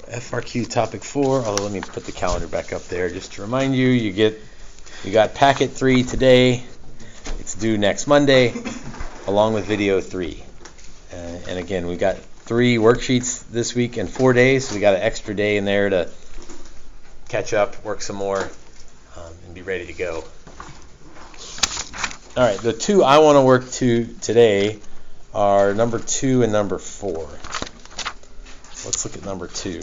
FRQ topic 4. Although let me put the calendar back up there just to remind you. You got packet 3 today. It's due next Monday, along with video 3. And again, we got 3 worksheets this week and 4 days. So we got an extra day in there to catch up, work some more, and be ready to go. All right, the 2 I want to work to today are number 2 and number 4. Let's look at number 2.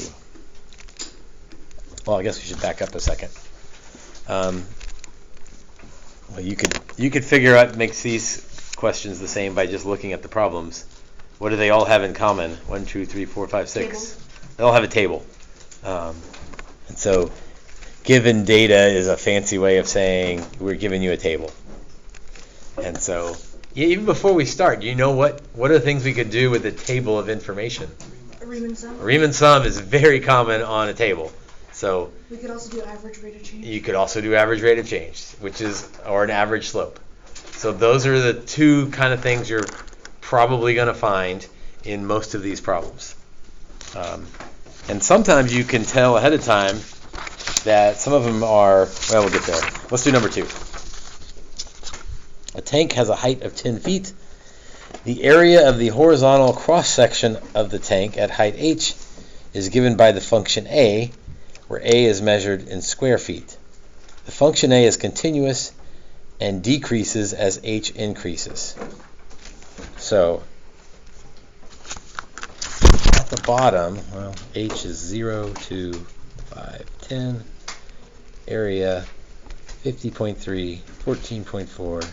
Well, I guess we should back up a second. Well, you could figure out, makes these questions the same by just looking at the problems. What do they all have in common? 1, 2, 3, 4, 5, 6. Table. They all have a table. And so given data is a fancy way of saying we're giving you a table. And so even before we start, do you know what are the things we could do with a table of information? A Riemann sum. A Riemann sum is very common on a table. So we could also do average rate of change. You could also do average rate of change, or an average slope. So those are the 2 kind of things you're probably going to find in most of these problems. And sometimes you can tell ahead of time that some of them are, well, we'll get there. Let's do number 2. A tank has a height of 10 feet. The area of the horizontal cross-section of the tank at height h is given by the function a, where a is measured in square feet. The function a is continuous and decreases as h increases. So, at the bottom, well, h is 0, 2, 5, 10. Area 50.3, 14.4,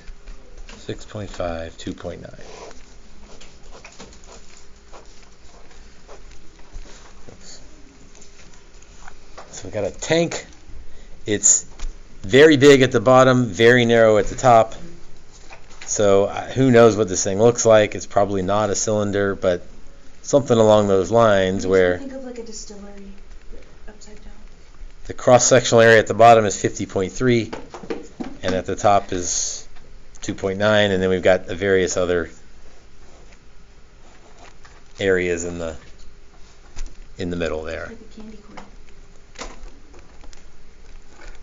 6.5, 2.9. So we got a tank. It's very big at the bottom, very narrow at the top. So who knows what this thing looks like? It's probably not a cylinder, but something along those lines where think of like a distillery upside down. The cross-sectional area at the bottom is 50.3, and at the top is 2.9, and then we've got the various other areas in the middle there. Like a candy corn.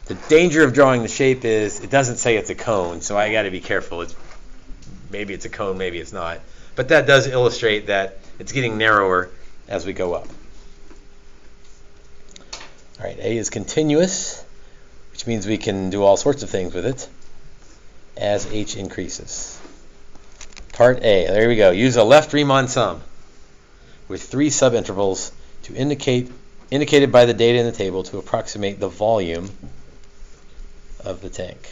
The danger of drawing the shape is it doesn't say it's a cone, so I got to be careful. Maybe it's a cone, maybe it's not. But that does illustrate that it's getting narrower as we go up. All right, A is continuous, which means we can do all sorts of things with it as h increases. Part A, there we go. Use a left Riemann sum with 3 subintervals to indicated by the data in the table to approximate the volume of the tank.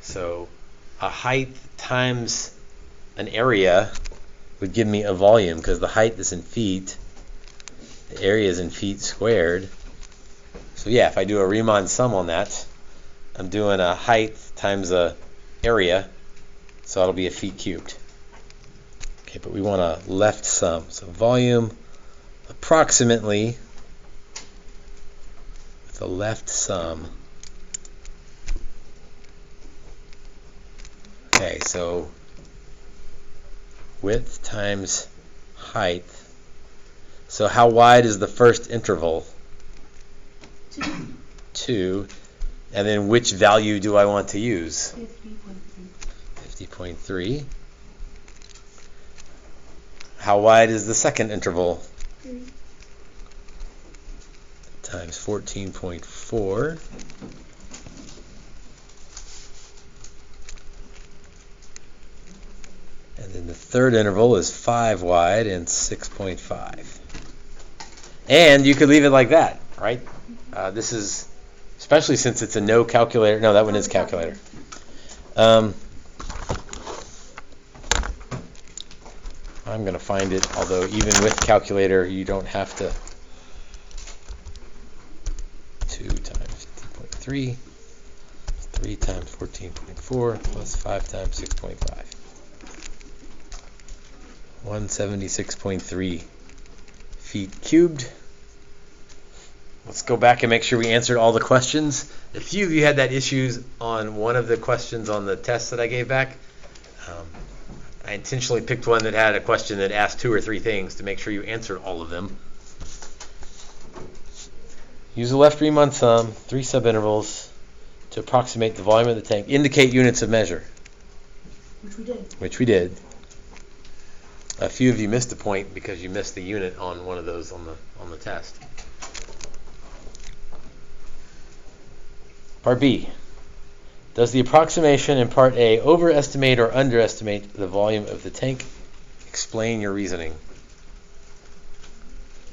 So a height times an area would give me a volume because the height is in feet, the area is in feet squared. So yeah, if I do a Riemann sum on that, I'm doing a height times a area, so that'll be a feet cubed. Okay, but we want a left sum. So volume approximately with a left sum. Okay, so width times height. So how wide is the first interval? 2. And then which value do I want to use? 50.3. How wide is the second interval? 3. Times 14.4. And then the third interval is 5 wide and 6.5. And you could leave it like that, right? This is, especially since it's a no calculator. No, that one is calculator. I'm going to find it, although even with calculator, you don't have to. 2 times 50.3, 3 times 14.4, plus 5 times 6.5. 176.3 feet cubed. Let's go back and make sure we answered all the questions. A few of you had that issues on one of the questions on the test that I gave back. I intentionally picked one that had a question that asked 2 or 3 things to make sure you answered all of them. Use the left Riemann sum, 3 subintervals, to approximate the volume of the tank. Indicate units of measure. Which we did. A few of you missed a point because you missed the unit on one of those on the test. Part B. Does the approximation in Part A overestimate or underestimate the volume of the tank? Explain your reasoning.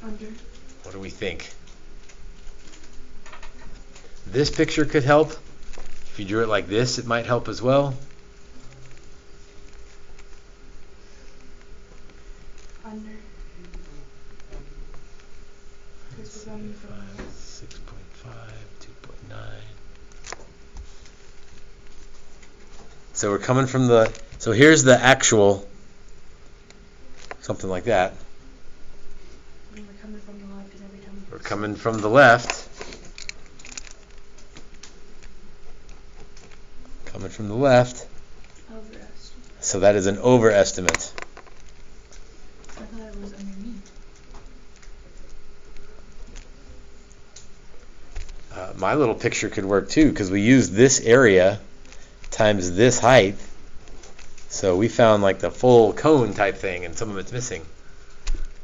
Under. What do we think? This picture could help. If you drew it like this, it might help as well. Under. Because we're going from 6.5, 2.9. So we're coming from the, so here's the actual, something like that. and we're coming from the left, and every time We're coming from the left. Coming from the left. overestimate. So that is an overestimate. I thought it was underneath. My little picture could work too, because we used this area times this height. So we found like the full cone type thing, and some of it's missing.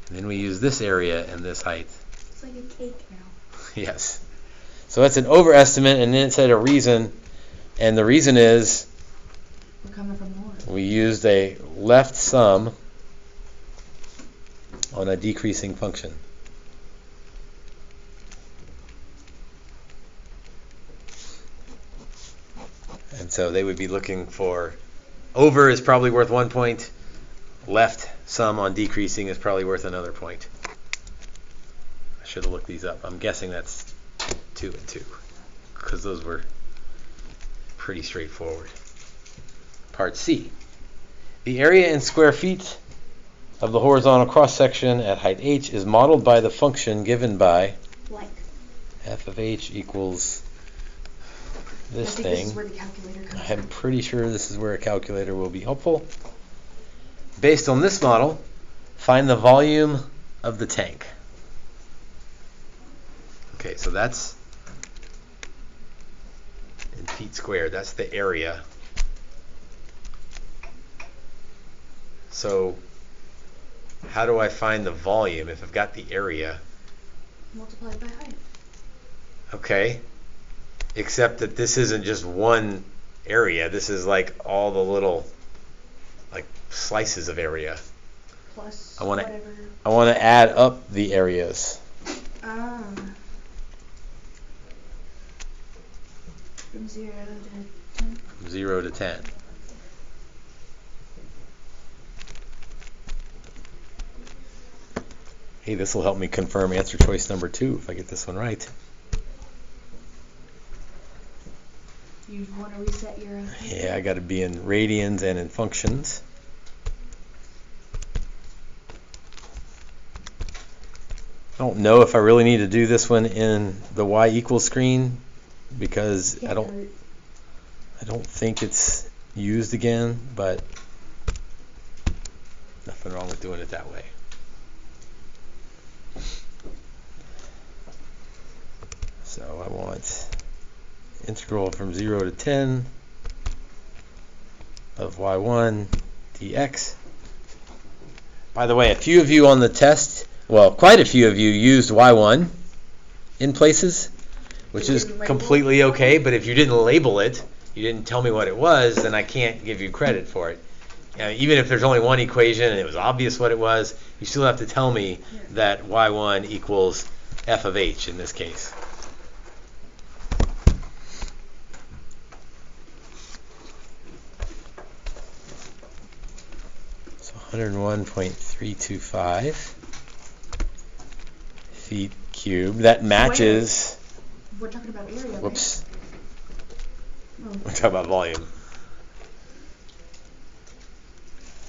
And then we use this area and this height. It's like a cake now. Yes. So that's an overestimate, and then it said a reason. And the reason is We're coming from the left. we used a left sum on a decreasing function. And so they would be looking for, over is probably worth 1 point, left sum on decreasing is probably worth another point. I should have looked these up. I'm guessing that's 2 and 2, because those were pretty straightforward. Part C. The area in square feet of the horizontal cross section at height h is modeled by the function given by Like. f of h equals this I think thing. this is where the calculator comes I'm from. pretty sure this is where a calculator will be helpful. Based on this model, find the volume of the tank. Okay, so that's in feet squared. That's the area. So how do I find the volume if I've got the area? Multiplied by height. Okay. Except that this isn't just one area. This is like all the little like slices of area. Plus I wanna- whatever. I want to add up the areas. Ah. From 0 to 10. 0 to 10. Hey, this will help me confirm answer choice number 2 if I get this one right. You want to reset your. Yeah, I got to be in radians and in functions. I don't know if I really need to do this one in the y equals screen because I don't think it's used again, but nothing wrong with doing it that way. So I want integral from 0 to 10 of y1 dx. By the way, a few of you on the test, well, quite a few of you used y1 in places, which is completely okay, but if you didn't label it, you didn't tell me what it was, then I can't give you credit for it. Even if there's only one equation and it was obvious what it was, you still have to tell me that y1 equals f of h in this case. So 101.325 feet cubed. That matches. We're talking about area. Right? Whoops. Oh. We're talking about volume.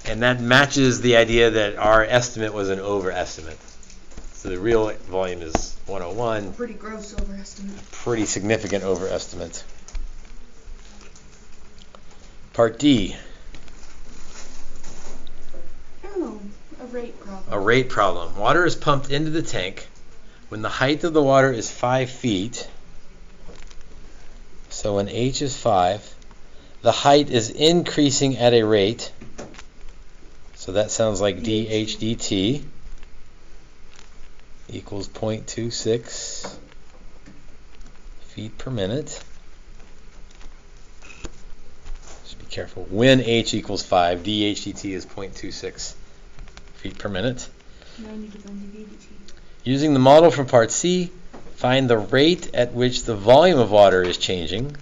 And that matches the idea that our estimate was an overestimate. So the real volume is 101. Pretty gross overestimate. Pretty significant overestimate. Part D. rate problem. A rate problem. Water is pumped into the tank when the height of the water is 5 feet. So when h is 5, the height is increasing at a rate. So that sounds like dH dt equals 0.26 feet per minute. Just be careful. When h equals 5, dH dt is 0.26 feet per minute. Now I need to find dV dt. Using the model from part C, find the rate at which the volume of water is changing.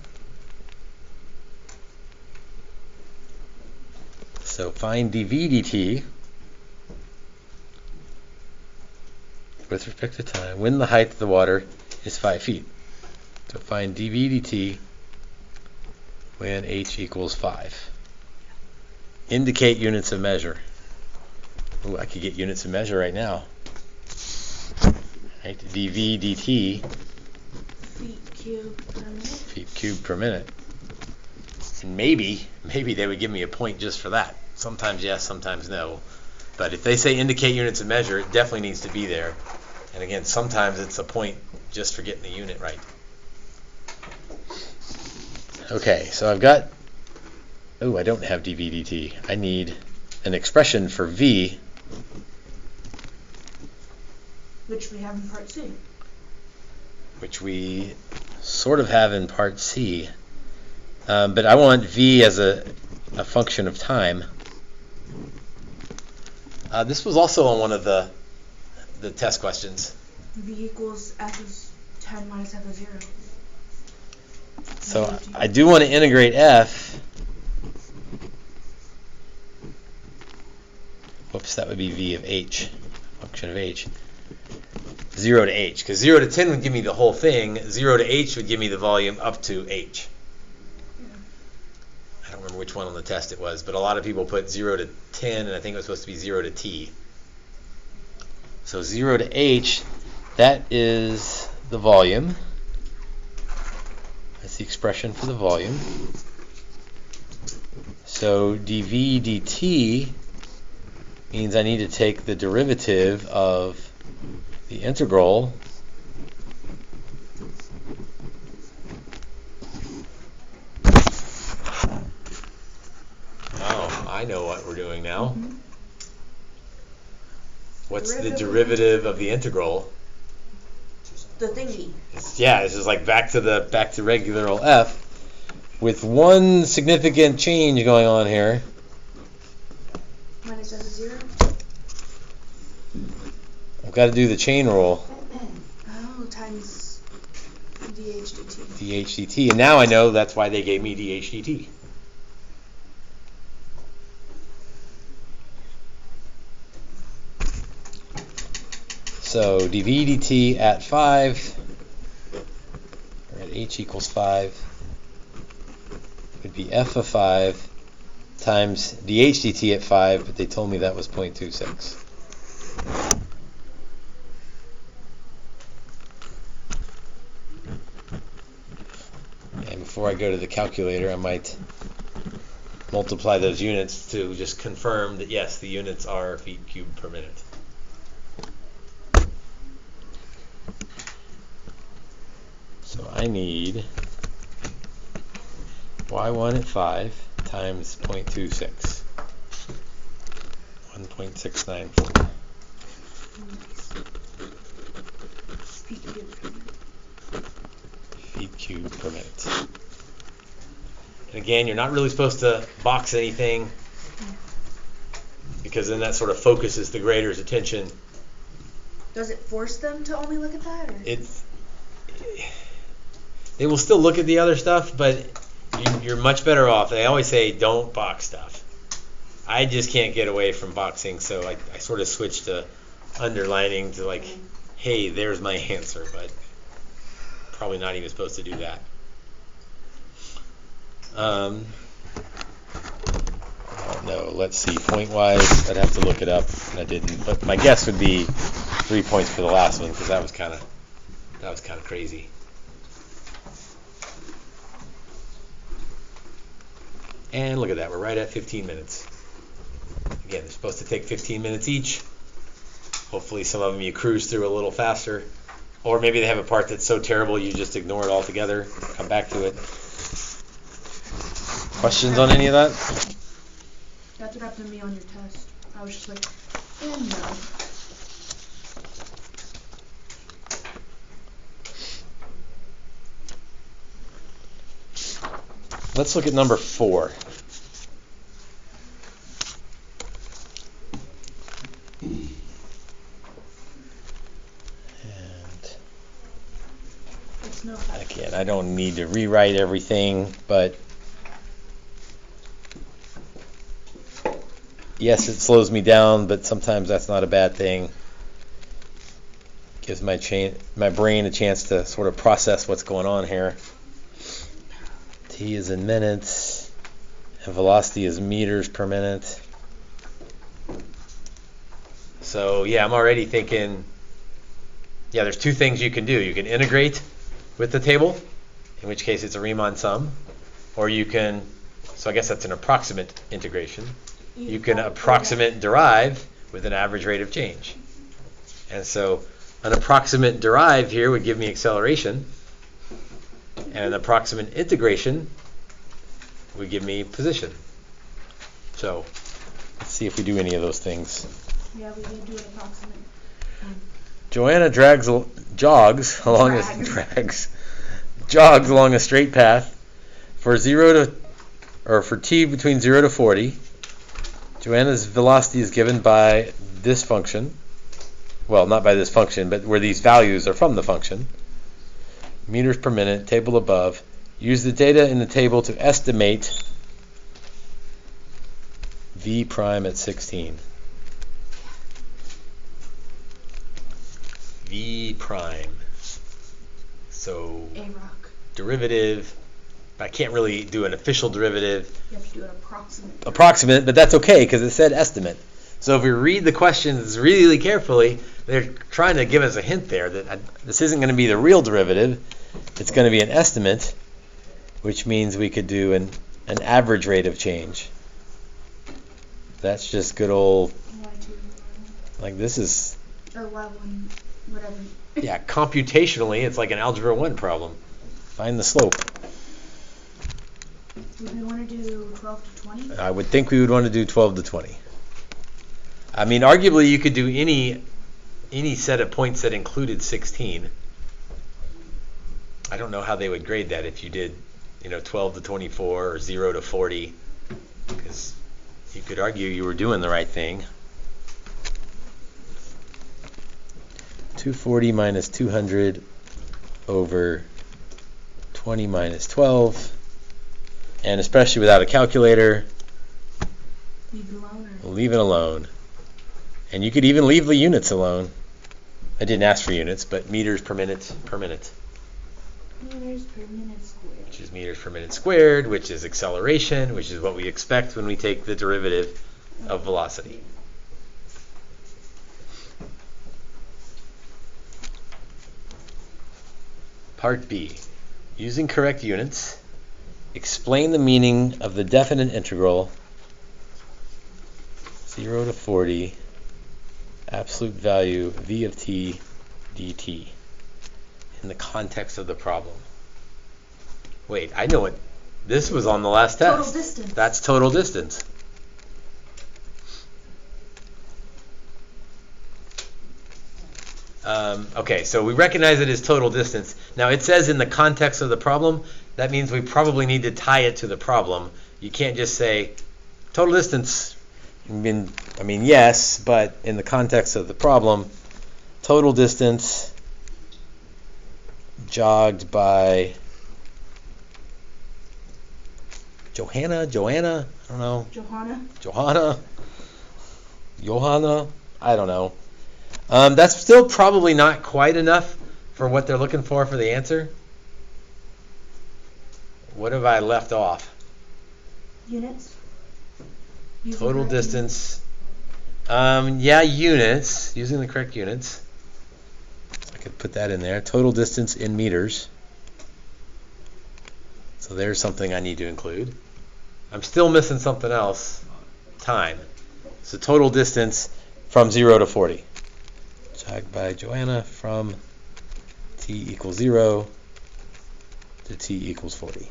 So find dV dt with respect to time when the height of the water is 5 feet. So find dV dt when h equals 5. Indicate units of measure. Ooh, I could get units of measure right now. Right, dV dt, feet cubed per minute. And maybe they would give me a point just for that. Sometimes yes, sometimes no. But if they say indicate units of measure, it definitely needs to be there. And again, sometimes it's a point just for getting the unit right. Okay, so I've got, I don't have dV dt. I need an expression for V. Which we have in part C. Which we sort of have in part C. But I want V as a function of time. This was also on one of the test questions. V equals F is 10 minus F is 0. So I do want to integrate F. Whoops, that would be V of H, function of H. 0 to H, because 0 to 10 would give me the whole thing. 0 to H would give me the volume up to H. I don't remember which one on the test it was, but a lot of people put 0 to 10, and I think it was supposed to be 0 to T. So 0 to H, that is the volume. That's the expression for the volume. So dV dt means I need to take the derivative of the integral I know what we're doing now. Mm-hmm. What's the derivative of the integral? The thingy. It's just like back to regular old f, with one significant change going on here. Minus F is 0. I've got to do the chain rule. Oh, times dH dt. dH dt, and now I know that's why they gave me dH dt. So dV dt at 5, or at h equals 5, would be f of 5 times dH dt at 5, but they told me that was 0.26. And before I go to the calculator, I might multiply those units to just confirm that yes, the units are feet cubed per minute. So I need y1 at 5 times 0.26. 1.694. Feet cubed per minute. And again, you're not really supposed to box anything, because then that sort of focuses the grader's attention. Does it force them to only look at that? Or? They will still look at the other stuff, but you're much better off. They always say don't box stuff. I just can't get away from boxing, so I sort of switched to underlining to like, hey, there's my answer, but probably not even supposed to do that. No, let's see. Point-wise, I'd have to look it up, and I didn't. But my guess would be 3 points for the last one, because that was kind of crazy. And look at that, we're right at 15 minutes. Again, they're supposed to take 15 minutes each. Hopefully some of them you cruise through a little faster. Or maybe they have a part that's so terrible you just ignore it altogether, come back to it. Questions on any of that? That's what happened to me on your test. I was just like, no. Let's look at number 4. Again, I don't need to rewrite everything, but yes, it slows me down, but sometimes that's not a bad thing. Gives my brain a chance to sort of process what's going on here. T is in minutes, and velocity is meters per minute. So yeah, I'm already thinking, yeah, there's 2 things you can do. You can integrate with the table, in which case it's a Riemann sum, or you can, so I guess that's an approximate integration. You can approximate derive with an average rate of change. And so an approximate derive here would give me acceleration, and an approximate integration would give me position. So let's see if we do any of those things. Yeah, we did do an approximate. Joanna jogs along a straight path for t between 0 to 40. Joanna's velocity is given by this function. Well, not by this function, but where these values are from the function. Meters per minute, table above. Use the data in the table to estimate v prime at 16. V prime. So A-rock. Derivative. I can't really do an official derivative. You have to do an approximate. Approximate, but that's okay because it said estimate. So if we read the questions really carefully, they're trying to give us a hint there that this isn't going to be the real derivative. It's going to be an estimate, which means we could do an average rate of change. That's just good old, Y2. like this is, Or Y1, whatever. yeah, computationally, it's like an Algebra 1 problem. Find the slope. Would we want to do 12 to 20? I would think we would want to do 12 to 20. I mean, arguably, you could do any set of points that included 16. I don't know how they would grade that if you did, 12 to 24 or 0 to 40, because you could argue you were doing the right thing. 240 minus 200 over 20 minus 12. And especially without a calculator, leave it alone. And you could even leave the units alone. I didn't ask for units, but meters per minute per minute. Meters per minute squared. Which is meters per minute squared, which is acceleration, which is what we expect when we take the derivative of velocity. Part B. Using correct units, explain the meaning of the definite integral 0 to 40 absolute value v of t dt in the context of the problem. Wait, I know what this was on the last test. Total distance. That's total distance. Okay, so we recognize it as total distance. Now it says in the context of the problem. That means we probably need to tie it to the problem. You can't just say total distance. I mean, yes, but in the context of the problem, total distance jogged by Johanna, I don't know. Johanna, I don't know. That's still probably not quite enough for what they're looking for the answer. What have I left off? Units. Total distance. Yeah, units. Using the correct units. I could put that in there. Total distance in meters. So there's something I need to include. I'm still missing something else. Time. So total distance from 0 to 40. Checked by Joanna from t equals 0 to t equals 40.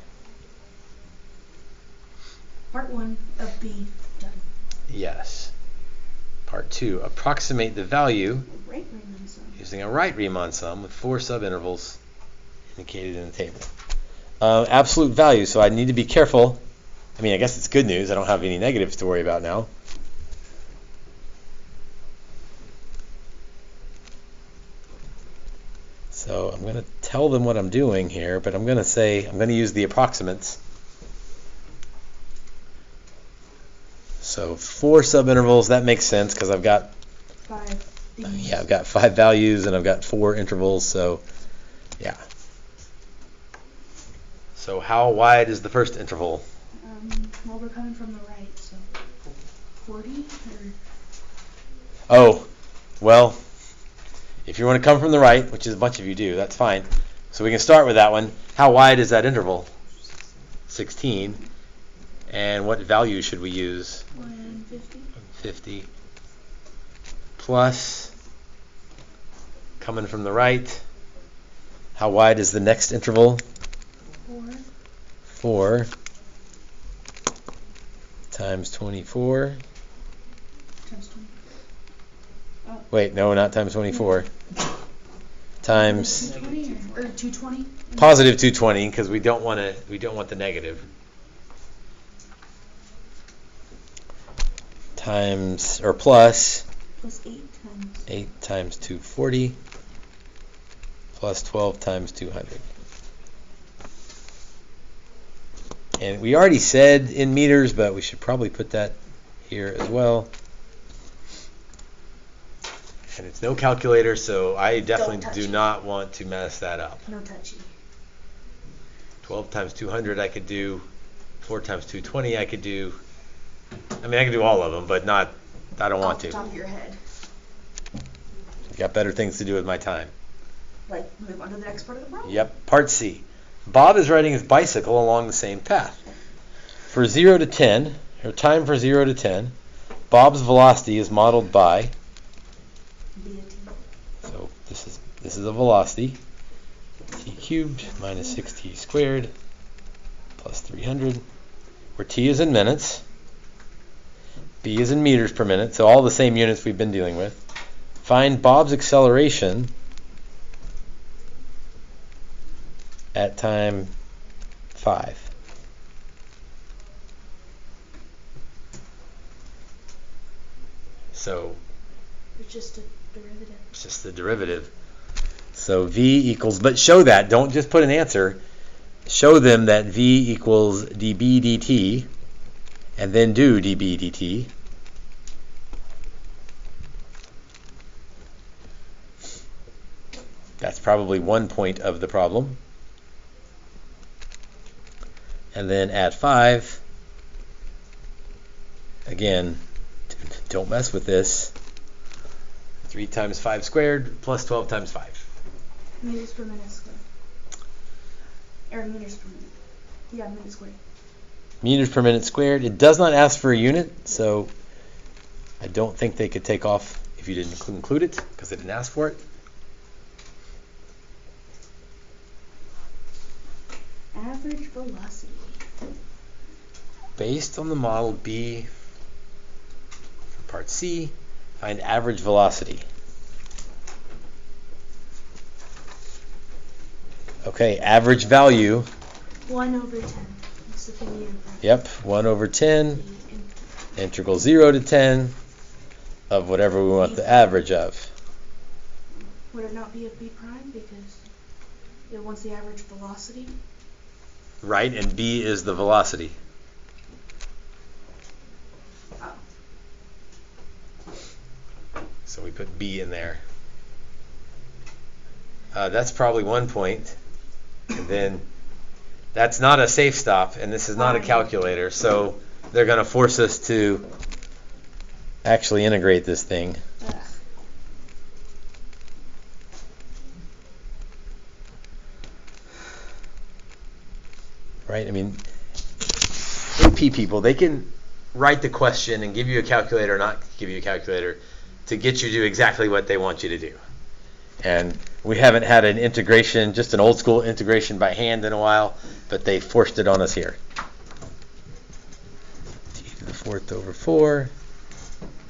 Part 1 of B done. Yes. Part 2, approximate the value Right Riemann sum. using a right Riemann sum with 4 subintervals indicated in the table. Absolute value, so I need to be careful. I mean, I guess it's good news. I don't have any negatives to worry about now. So I'm going to tell them what I'm doing here, but I'm going to use the approximates. So 4 subintervals, that makes sense because I've got 5. I've got 5 values and I've got 4 intervals, so yeah. So how wide is the first interval? Well, we're coming from the right, so 40 or... Oh, well, if you want to come from the right, which is a bunch of you do, that's fine. So we can start with that one. How wide is that interval? 16. And what value should we use? 150. 50. Plus, coming from the right, how wide is the next interval? 4 times 24. Times 20. Oh. Wait, no, not times 24. Times 220 or 220? positive 220 because we don't want the negative. Times or plus 8 times 240 plus 12 times 200. And we already said in meters, but we should probably put that here as well. And it's no calculator, so I definitely do not want to mess that up. No touchy. 12 times 200 I could do. 4 times 220 I could do. I mean, I could do all of them, but not. I don't want to. Off the top of your head. Got better things to do with my time. Like, move on to the next part of the problem? Yep, part C. Bob is riding his bicycle along the same path. For 0 to 10, or time for 0 to 10, Bob's velocity is modeled by, so this is a velocity, t cubed minus 6t squared plus 300, where t is in minutes, b is in meters per minute, so all the same units we've been dealing with. Find Bob's acceleration at time 5. So It's just a derivative. it's just the derivative. So v equals, but show that, don't just put an answer. Show them that v equals dB dt, and then do dB dt. That's probably one point of the problem. And then at 5, again, don't mess with this. 3 times 5 squared plus 12 times 5. Meters per minute squared. Or meters per minute. Yeah, minute squared. Meters per minute squared. It does not ask for a unit, so I don't think they could take off if you didn't include it, because they didn't ask for it. Average velocity. Based on the model B for part C, find average velocity. Okay, average value. 1 over 10. That's the thing you Yep, 1 over 10, integral 0 to 10 of whatever we want the average of. Would it not be a B prime because it wants the average velocity? Right, and B is the velocity. Oh. So we put B in there. That's probably 1 point. And then that's not a safe stop, and this is not a calculator, so they're going to force us to actually integrate this thing. Right? I mean, AP people, they can write the question and give you a calculator or not give you a calculator to get you to do exactly what they want you to do. And we haven't had an integration, just an old school integration by hand in a while, but they forced it on us here. T to the 4th over 4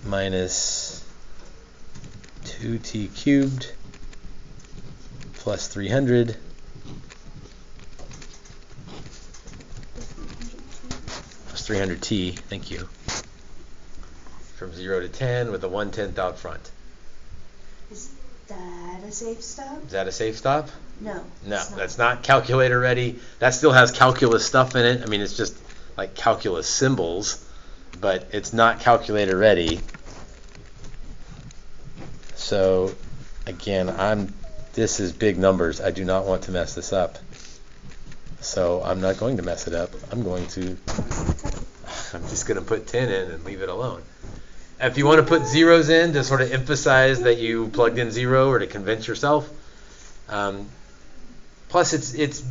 minus 2t cubed plus 300 plus 300t, thank you, from 0 to 10 with a 1/10 out front. Is that a safe stop? Is that a safe stop? No. No, that's not calculator ready. That still has calculus stuff in it. I mean, it's just like calculus symbols, but it's not calculator ready. So again, this is big numbers. I do not want to mess this up. So I'm not going to mess it up. I'm just going to put 10 in and leave it alone. If you want to put zeros in to sort of emphasize that you plugged in 0 or to convince yourself, plus it's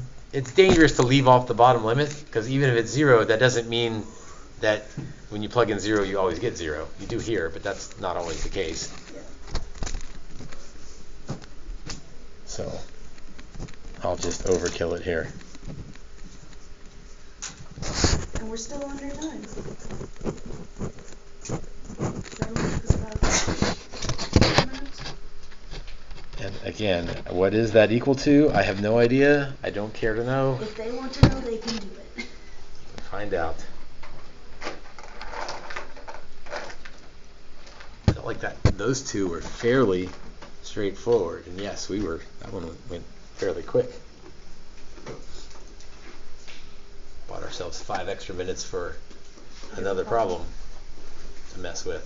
dangerous to leave off the bottom limit, because even if it's 0, that doesn't mean that when you plug in 0 you always get 0. You do here, but that's not always the case. So I'll just overkill it here. And we're still under 9. And again, what is that equal to? I have no idea. I don't care to know. If they want to know, they can do it. Find out. I felt like those two were fairly straightforward, and yes, that one went fairly quick. Bought ourselves 5 extra minutes for another problem to mess with.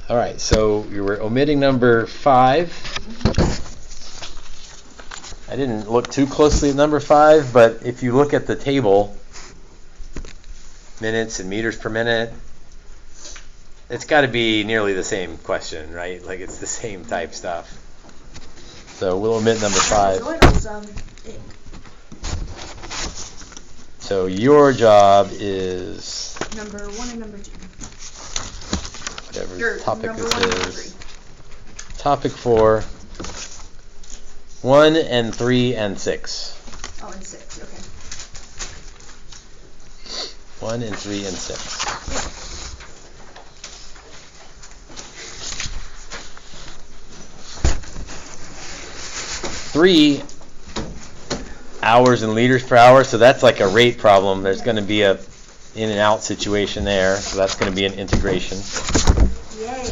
All right, so you were omitting number 5. I didn't look too closely at number 5, but if you look at the table, minutes and meters per minute, it's got to be nearly the same question, right? Like it's the same type stuff. So we'll omit number 5. So your job is number 1 and number 2. Whatever topic this is. Topic 4. 1 and 3 and 6. Oh, and 6, okay. 1 and 3 and 6. 3 hours in liters per hour, so that's like a rate problem. There's going to be a in and out situation there, so that's going to be an integration. Yay.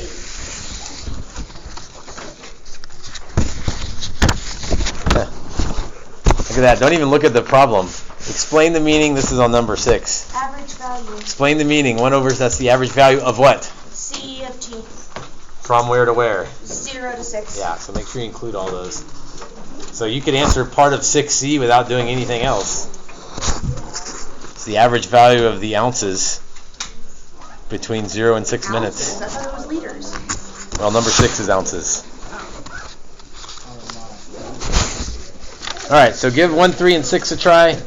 Look at that. Don't even look at the problem. Explain the meaning. This is on number 6. Average value. Explain the meaning. 1 over, that's the average value of what? C of t. From where to where? 0 to 6. Yeah, so make sure you include all those. So you could answer part of 6C without doing anything else. It's the average value of the ounces between 0 and 6 minutes. I thought it was liters. Well, number 6 is ounces. All right, so give 1, 3, and 6 a try.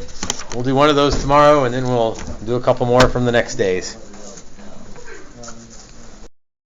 We'll do one of those tomorrow, and then we'll do a couple more from the next days.